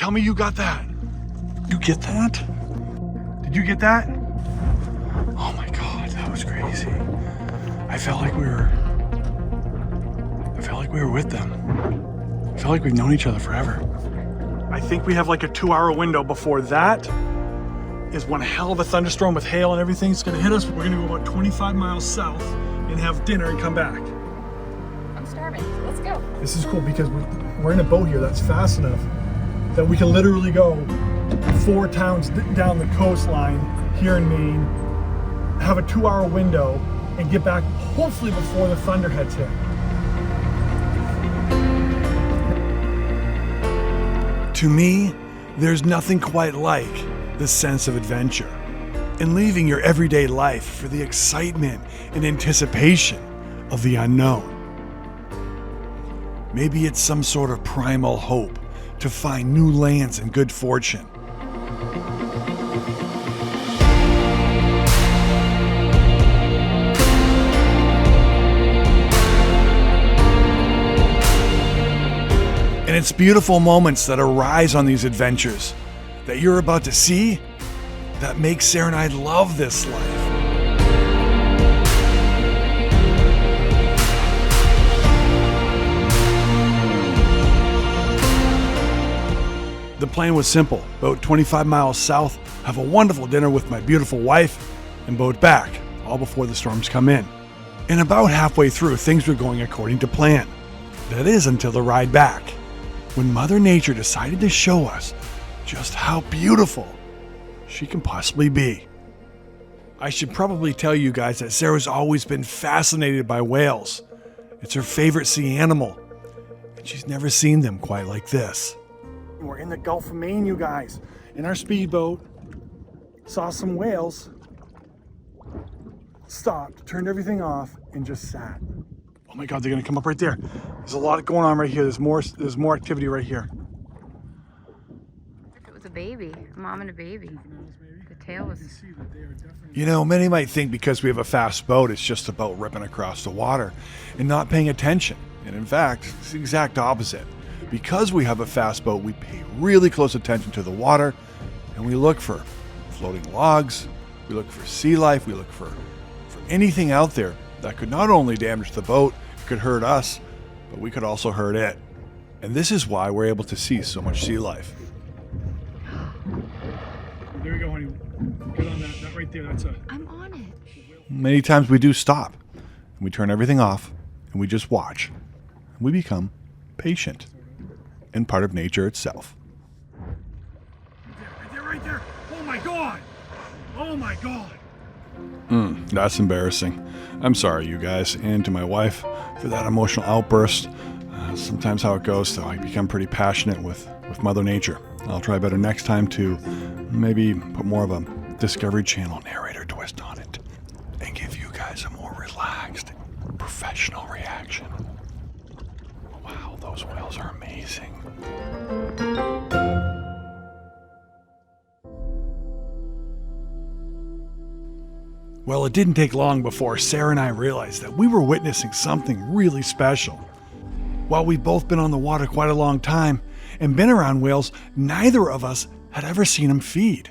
tell me you got that. You get that? Did you get that? Oh my God, that was crazy. I felt like we were with them. I felt like we've known each other forever. I think we have like a 2-hour window before that is one hell of a thunderstorm with hail and everything's gonna hit us. We're gonna go about 25 miles south and have dinner and come back. I'm starving, so let's go. This is cool because we're in a boat here that's fast enough that we can literally go 4 towns down the coastline here in Maine, have a 2-hour window, and get back hopefully before the thunderheads hit. To me, there's nothing quite like the sense of adventure and leaving your everyday life for the excitement and anticipation of the unknown. Maybe it's some sort of primal hope to find new lands and good fortune. And it's beautiful moments that arise on these adventures that you're about to see that make Sarah and I love this life. The plan was simple: boat 25 miles south, have a wonderful dinner with my beautiful wife, and boat back, all before the storms come in. And about halfway through, things were going according to plan. That is, until the ride back, when Mother Nature decided to show us just how beautiful she can possibly be. I should probably tell you guys that Sarah's always been fascinated by whales. It's her favorite sea animal, and she's never seen them quite like this. We're in the Gulf of Maine, you guys, in our speedboat. Saw some whales, stopped, turned everything off, and just sat. Oh my God, they're gonna come up right there. There's a lot going on right here. There's more activity right here. It was a baby, a mom and a baby. The tail was... You know, many might think because we have a fast boat, it's just about ripping across the water and not paying attention. And in fact, it's the exact opposite. Because we have a fast boat, we pay really close attention to the water, and we look for floating logs, we look for sea life, we look for anything out there that could not only damage the boat, could hurt us, but we could also hurt it. And this is why we're able to see so much sea life. There you go, honey. Get on that right there. That's a... I'm on it. Many times we do stop, and we turn everything off, and we just watch. And we become patient and part of nature itself. Right there. Oh my God. Oh my God. That's embarrassing. I'm sorry, you guys, and to my wife for that emotional outburst. Sometimes how it goes, though, I become pretty passionate with Mother Nature. I'll try better next time to maybe put more of a Discovery Channel narrator twist on it and give you guys a more relaxed, professional reaction. Wow, those whales are amazing. Well, it didn't take long before Sarah and I realized that we were witnessing something really special. While we've both been on the water quite a long time and been around whales, neither of us had ever seen them feed.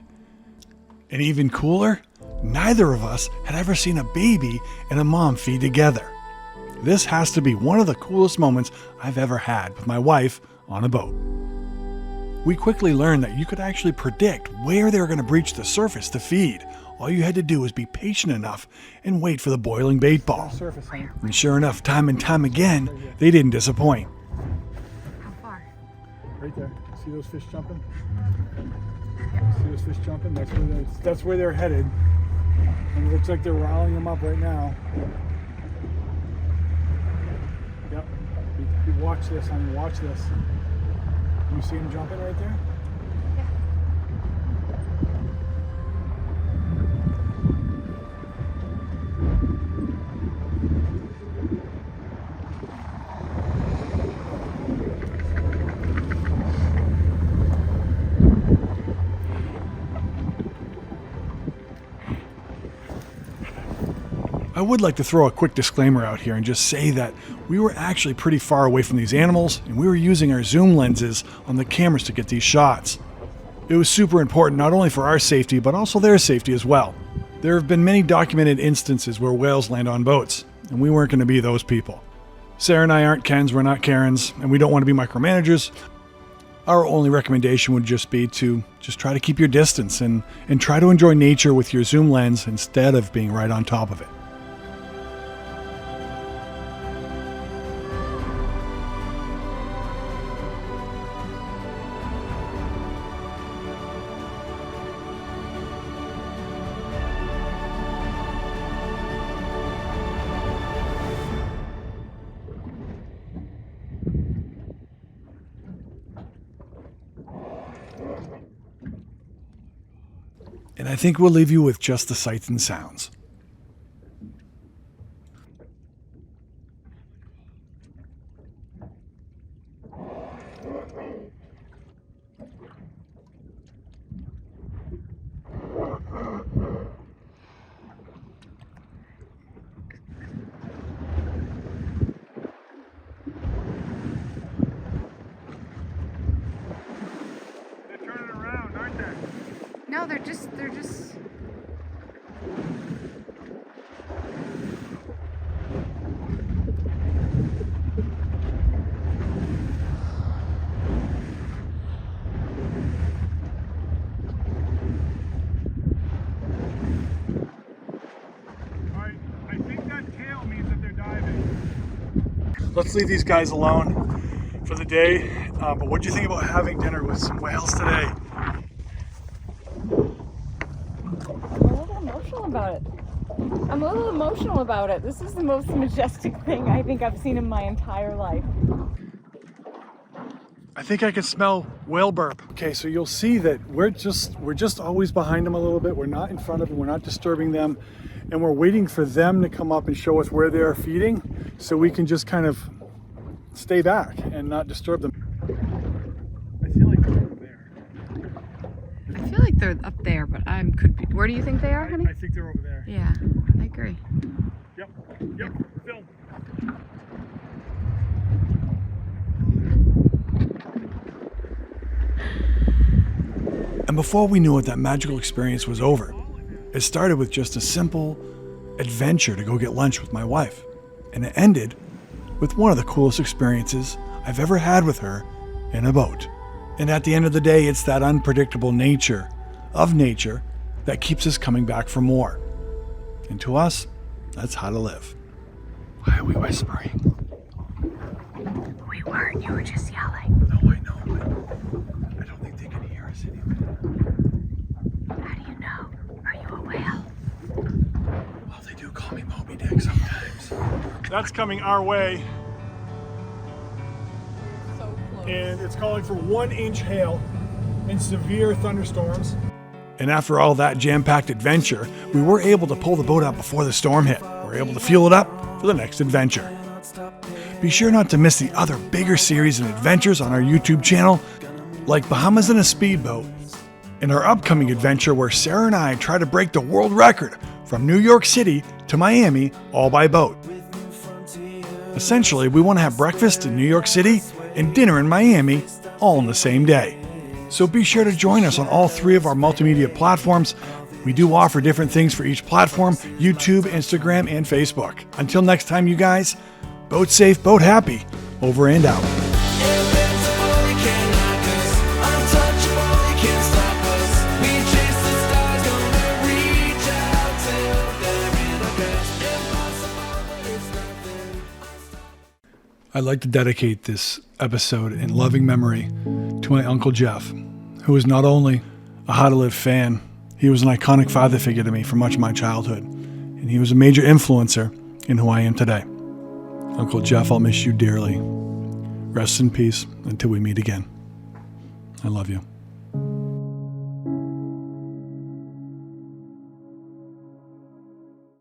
And even cooler, neither of us had ever seen a baby and a mom feed together. This has to be one of the coolest moments I've ever had with my wife on a boat. We quickly learned that you could actually predict where they were going to breach the surface to feed. All you had to do was be patient enough and wait for the boiling bait ball. And sure enough, time and time again, they didn't disappoint. How far? Right there. See those fish jumping? See those fish jumping? That's where they're headed. And it looks like they're riling them up right now. Yep. You watch this, honey. Watch this. You see them jumping right there? I would like to throw a quick disclaimer out here and just say that we were actually pretty far away from these animals, and we were using our zoom lenses on the cameras to get these shots. It was super important not only for our safety, but also their safety as well. There have been many documented instances where whales land on boats, and we weren't going to be those people. Sarah and I aren't Kens, we're not Karens, and we don't want to be micromanagers. Our only recommendation would just be to just try to keep your distance and try to enjoy nature with your zoom lens instead of being right on top of it. And I think we'll leave you with just the sights and sounds. They're turning around, aren't they? No, they're just. I think that tail means that they're diving. Let's leave these guys alone for the day. But what do you think about having dinner with some whales today? I'm a little emotional about it. This is the most majestic thing I think I've seen in my entire life. I think I can smell whale burp. Okay, so you'll see that we're just always behind them a little bit. We're not in front of them. We're not disturbing them. And we're waiting for them to come up and show us where they are feeding so we can just kind of stay back and not disturb them. I feel like they're over there. I feel like they're up there, but could be. Where do you think they are, honey? I think they're over there. Yeah, I agree. Yep, film. And before we knew it, that magical experience was over. It started with just a simple adventure to go get lunch with my wife. And it ended with one of the coolest experiences I've ever had with her in a boat. And at the end of the day, it's that unpredictable nature of nature that keeps us coming back for more. And to us, that's how to live. Why are we whispering? We weren't. You were just yelling. No, I know, but I don't think they can hear us anyway. How do you know? Are you a whale? Well, they do call me Moby Dick sometimes. That's coming our way, So close. and it's calling for 1-inch hail and severe thunderstorms. And after all that jam-packed adventure, we were able to pull the boat out before the storm hit. We were able to fuel it up for the next adventure. Be sure not to miss the other bigger series and adventures on our YouTube channel, like Bahamas in a Speedboat, and our upcoming adventure where Sarah and I try to break the world record from New York City to Miami all by boat. Essentially, we want to have breakfast in New York City and dinner in Miami all in the same day. So be sure to join us on all 3 of our multimedia platforms. We do offer different things for each platform: YouTube, Instagram, and Facebook. Until next time, you guys, boat safe, boat happy, over and out. I'd like to dedicate this episode in loving memory to my Uncle Jeff, who was not only a Howe2Live fan, he was an iconic father figure to me for much of my childhood, and he was a major influencer in who I am today. Uncle Jeff, I'll miss you dearly. Rest in peace until we meet again. I love you.